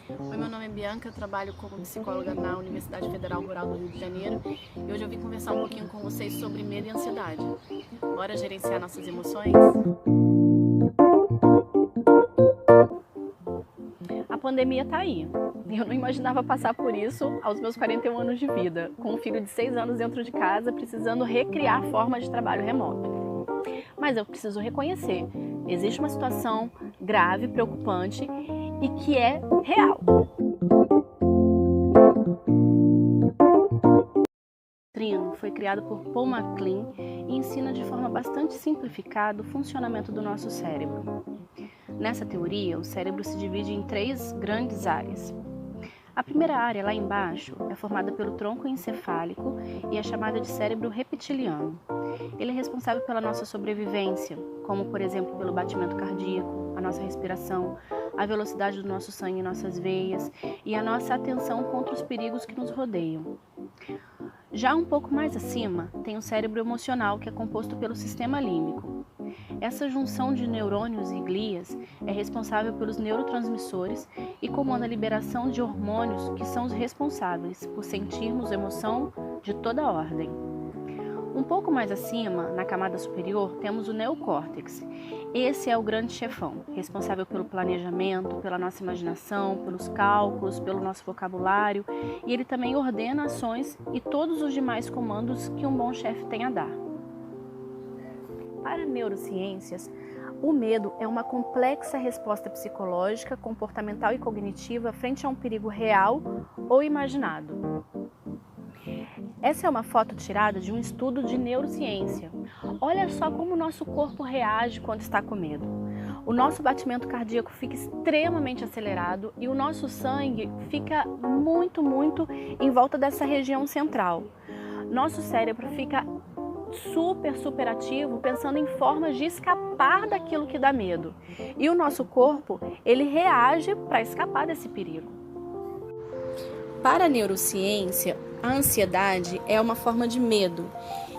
Oi, meu nome é Bianca, eu trabalho como psicóloga na Universidade Federal Rural do Rio de Janeiro e hoje eu vim conversar um pouquinho com vocês sobre medo e ansiedade. Bora gerenciar nossas emoções? A pandemia tá aí. Eu não imaginava passar por isso aos meus 41 anos de vida, com um filho de 6 anos dentro de casa, precisando recriar formas de trabalho remoto. Mas eu preciso reconhecer, existe uma situação grave, preocupante e que é real. Foi criado por Paul MacLean e ensina de forma bastante simplificada o funcionamento do nosso cérebro. Nessa teoria, o cérebro se divide em 3 grandes áreas. A primeira área, lá embaixo, é formada pelo tronco encefálico e é chamada de cérebro reptiliano. Ele é responsável pela nossa sobrevivência, como, por exemplo, pelo batimento cardíaco, a nossa respiração, a velocidade do nosso sangue em nossas veias e a nossa atenção contra os perigos que nos rodeiam. Já um pouco mais acima, tem o cérebro emocional, que é composto pelo sistema límbico. Essa junção de neurônios e glias é responsável pelos neurotransmissores e comanda a liberação de hormônios que são os responsáveis por sentirmos emoção de toda ordem. Um pouco mais acima, na camada superior, temos o neocórtex. Esse é o grande chefão, responsável pelo planejamento, pela nossa imaginação, pelos cálculos, pelo nosso vocabulário, e ele também ordena ações e todos os demais comandos que um bom chefe tem a dar. Para neurociências, o medo é uma complexa resposta psicológica, comportamental e cognitiva frente a um perigo real ou imaginado. Essa é uma foto tirada de um estudo de neurociência. Olha só como o nosso corpo reage quando está com medo. O nosso batimento cardíaco fica extremamente acelerado e o nosso sangue fica muito em volta dessa região central. Nosso cérebro fica super ativo, pensando em formas de escapar daquilo que dá medo. E o nosso corpo, ele reage para escapar desse perigo. Para a neurociência, a ansiedade é uma forma de medo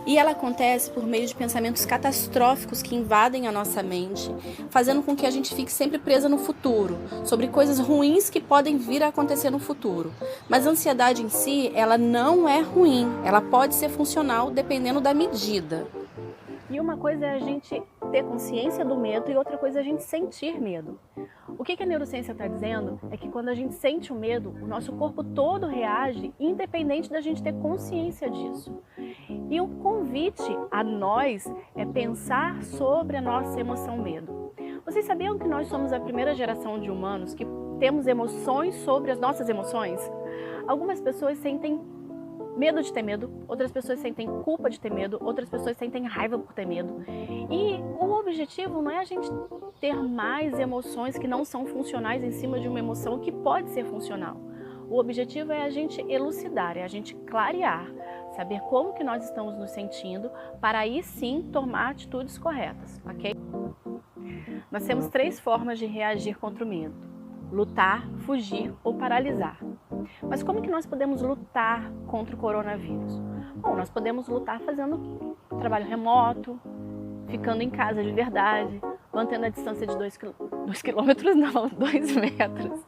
e ela acontece por meio de pensamentos catastróficos que invadem a nossa mente, fazendo com que a gente fique sempre presa no futuro, sobre coisas ruins que podem vir a acontecer no futuro. Mas a ansiedade em si, ela não é ruim, ela pode ser funcional dependendo da medida. E uma coisa é a gente ter consciência do medo e outra coisa é a gente sentir medo. O que a neurociência está dizendo é que quando a gente sente o medo, o nosso corpo todo reage, independente da gente ter consciência disso. E o convite a nós é pensar sobre a nossa emoção medo. Vocês sabiam que nós somos a primeira geração de humanos que temos emoções sobre as nossas emoções? Algumas pessoas sentem medo de ter medo, outras pessoas sentem culpa de ter medo, outras pessoas sentem raiva por ter medo. E o objetivo não é a gente ter mais emoções que não são funcionais em cima de uma emoção que pode ser funcional. O objetivo é a gente elucidar, é a gente clarear, saber como que nós estamos nos sentindo para aí sim tomar atitudes corretas, ok? Nós temos 3 formas de reagir contra o medo: lutar, fugir ou paralisar. Mas como que nós podemos lutar contra o coronavírus? Bom, nós podemos lutar fazendo trabalho remoto, ficando em casa de verdade, mantendo a distância de 2 quilômetros, não, 2 metros,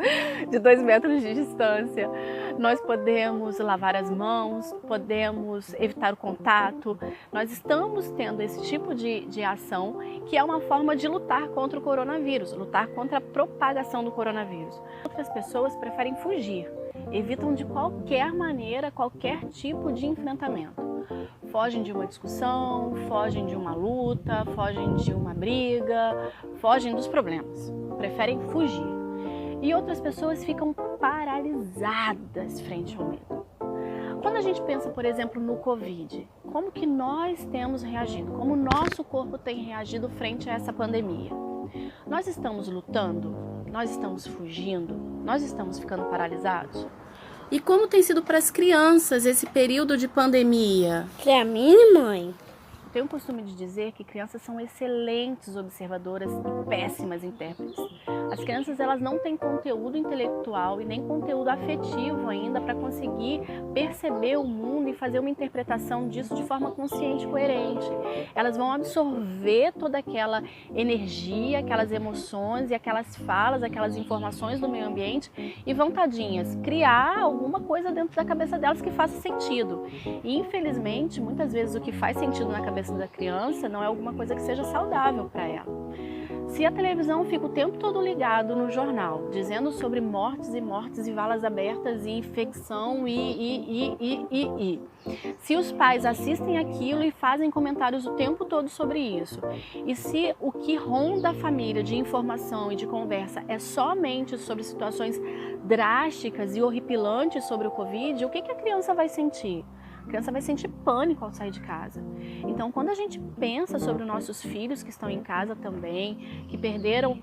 de 2 metros de distância. Nós podemos lavar as mãos, podemos evitar o contato. Nós estamos tendo esse tipo de ação que é uma forma de lutar contra o coronavírus, lutar contra a propagação do coronavírus. Outras pessoas preferem fugir, evitam de qualquer maneira qualquer tipo de enfrentamento. Fogem de uma discussão, fogem de uma luta, fogem de uma briga, fogem dos problemas, preferem fugir. E outras pessoas ficam paralisadas frente ao medo. Quando a gente pensa, por exemplo, no Covid, como que nós temos reagido? Como o nosso corpo tem reagido frente a essa pandemia? Nós estamos lutando? Nós estamos fugindo? Nós estamos ficando paralisados? E como tem sido para as crianças esse período de pandemia? Para mim, mãe, Tenho o costume de dizer que crianças são excelentes observadoras e péssimas intérpretes. As crianças, elas não têm conteúdo intelectual e nem conteúdo afetivo ainda para conseguir perceber o mundo e fazer uma interpretação disso de forma consciente e coerente. Elas vão absorver toda aquela energia, aquelas emoções e aquelas falas, aquelas informações do meio ambiente e vão, tadinhas, criar alguma coisa dentro da cabeça delas que faça sentido. E, infelizmente, muitas vezes o que faz sentido na cabeça da criança não é alguma coisa que seja saudável para ela. Se a televisão fica o tempo todo ligado no jornal, dizendo sobre mortes e valas abertas e infecção se os pais assistem aquilo e fazem comentários o tempo todo sobre isso, e se o que ronda a família de informação e de conversa é somente sobre situações drásticas e horripilantes sobre o Covid, o que a criança vai sentir? A criança vai sentir pânico ao sair de casa. Então, quando a gente pensa sobre os nossos filhos que estão em casa também, que perderam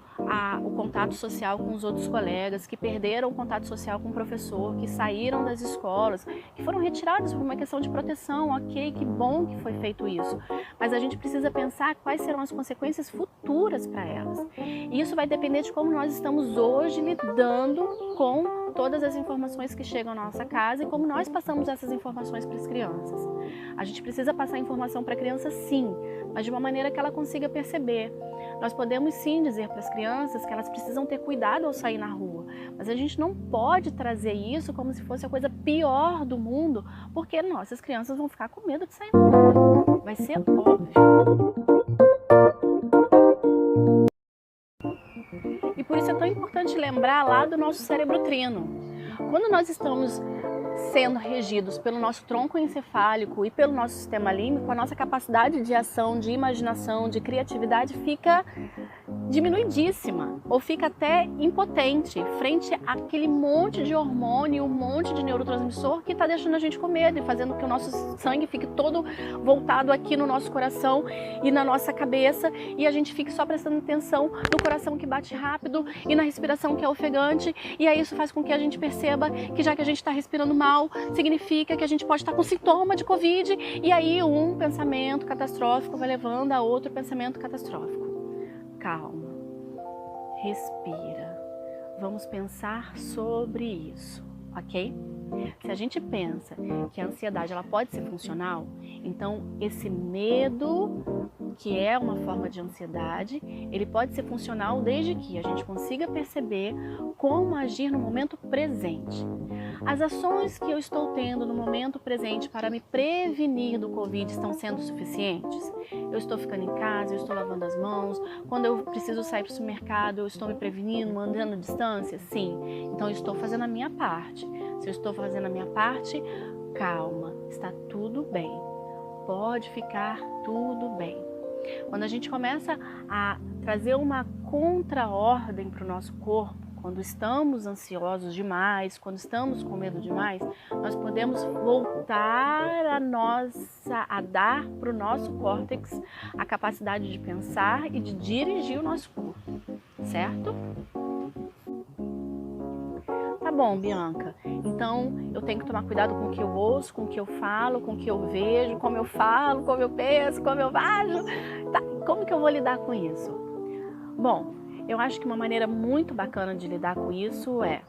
o contato social com os outros colegas, que perderam o contato social com o professor, que saíram das escolas, que foram retirados por uma questão de proteção, ok, que bom que foi feito isso. Mas a gente precisa pensar quais serão as consequências futuras para elas. E isso vai depender de como nós estamos hoje lidando com todas as informações que chegam à nossa casa e como nós passamos essas informações para as crianças. A gente precisa passar informação para a criança, sim, mas de uma maneira que ela consiga perceber. Nós podemos sim dizer para as crianças que elas precisam ter cuidado ao sair na rua, mas a gente não pode trazer isso como se fosse a coisa pior do mundo, porque nossas crianças vão ficar com medo de sair na rua. Vai ser óbvio. E por isso é tão importante lembrar lá do nosso cérebro trino. Quando nós estamos sendo regidos pelo nosso tronco encefálico e pelo nosso sistema límbico, a nossa capacidade de ação, de imaginação, de criatividade fica diminuidíssima ou fica até impotente frente àquele monte de hormônio, um monte de neurotransmissor que está deixando a gente com medo e fazendo com que o nosso sangue fique todo voltado aqui no nosso coração e na nossa cabeça e a gente fique só prestando atenção no coração que bate rápido e na respiração que é ofegante, e aí isso faz com que a gente perceba que já que a gente está respirando mal, significa que a gente pode estar com sintoma de Covid, e aí um pensamento catastrófico vai levando a outro pensamento catastrófico. Calma, respira, vamos pensar sobre isso, ok? Se a gente pensa que a ansiedade ela pode ser funcional, então esse medo, que é uma forma de ansiedade, ele pode ser funcional desde que a gente consiga perceber como agir no momento presente. As ações que eu estou tendo no momento presente para me prevenir do Covid estão sendo suficientes? Eu estou ficando em casa, eu estou lavando as mãos, quando eu preciso sair para o supermercado, eu estou me prevenindo, mantendo distância? Sim, então eu estou fazendo a minha parte. Se eu estou fazendo a minha parte, calma, está tudo bem, pode ficar tudo bem. Quando a gente começa a trazer uma contra-ordem para o nosso corpo, quando estamos ansiosos demais, quando estamos com medo demais, nós podemos voltar a dar para o nosso córtex a capacidade de pensar e de dirigir o nosso corpo, certo? Tá bom, Bianca, então eu tenho que tomar cuidado com o que eu ouço, com o que eu falo, com o que eu vejo, como eu falo, como eu penso, como eu ajo. Tá, como que eu vou lidar com isso? Bom, eu acho que uma maneira muito bacana de lidar com isso é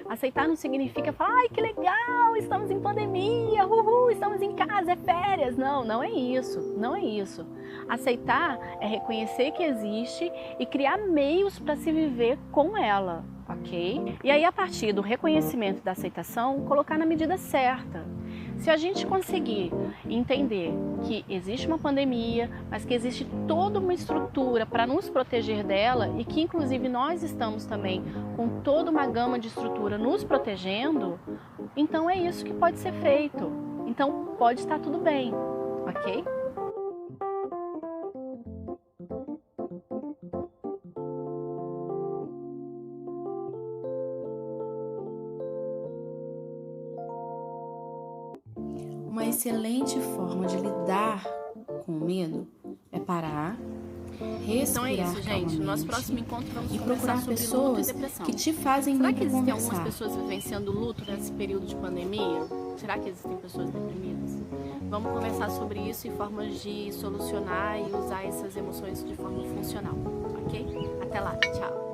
aceitar. Não significa falar, ai que legal, estamos em pandemia, uhul, estamos em casa, é férias. Não, não é isso, não é isso. Aceitar é reconhecer que existe e criar meios para se viver com ela, ok? E aí, a partir do reconhecimento e da aceitação, colocar na medida certa. Se a gente conseguir entender que existe uma pandemia, mas que existe toda uma estrutura para nos proteger dela e que inclusive nós estamos também com toda uma gama de estrutura nos protegendo, então é isso que pode ser feito. Então pode estar tudo bem, ok? Uma excelente forma de lidar com o medo é parar, respirar Então é isso, gente. No nosso calmamente próximo encontro vamos e conversar procurar sobre luto e pessoas depressão. que te fazem Será bem que para existem algumas conversar. pessoas vivenciando luto nesse período de pandemia? Será que existem pessoas deprimidas? Vamos conversar sobre isso e formas de solucionar e usar essas emoções de forma funcional, ok? Até lá, tchau!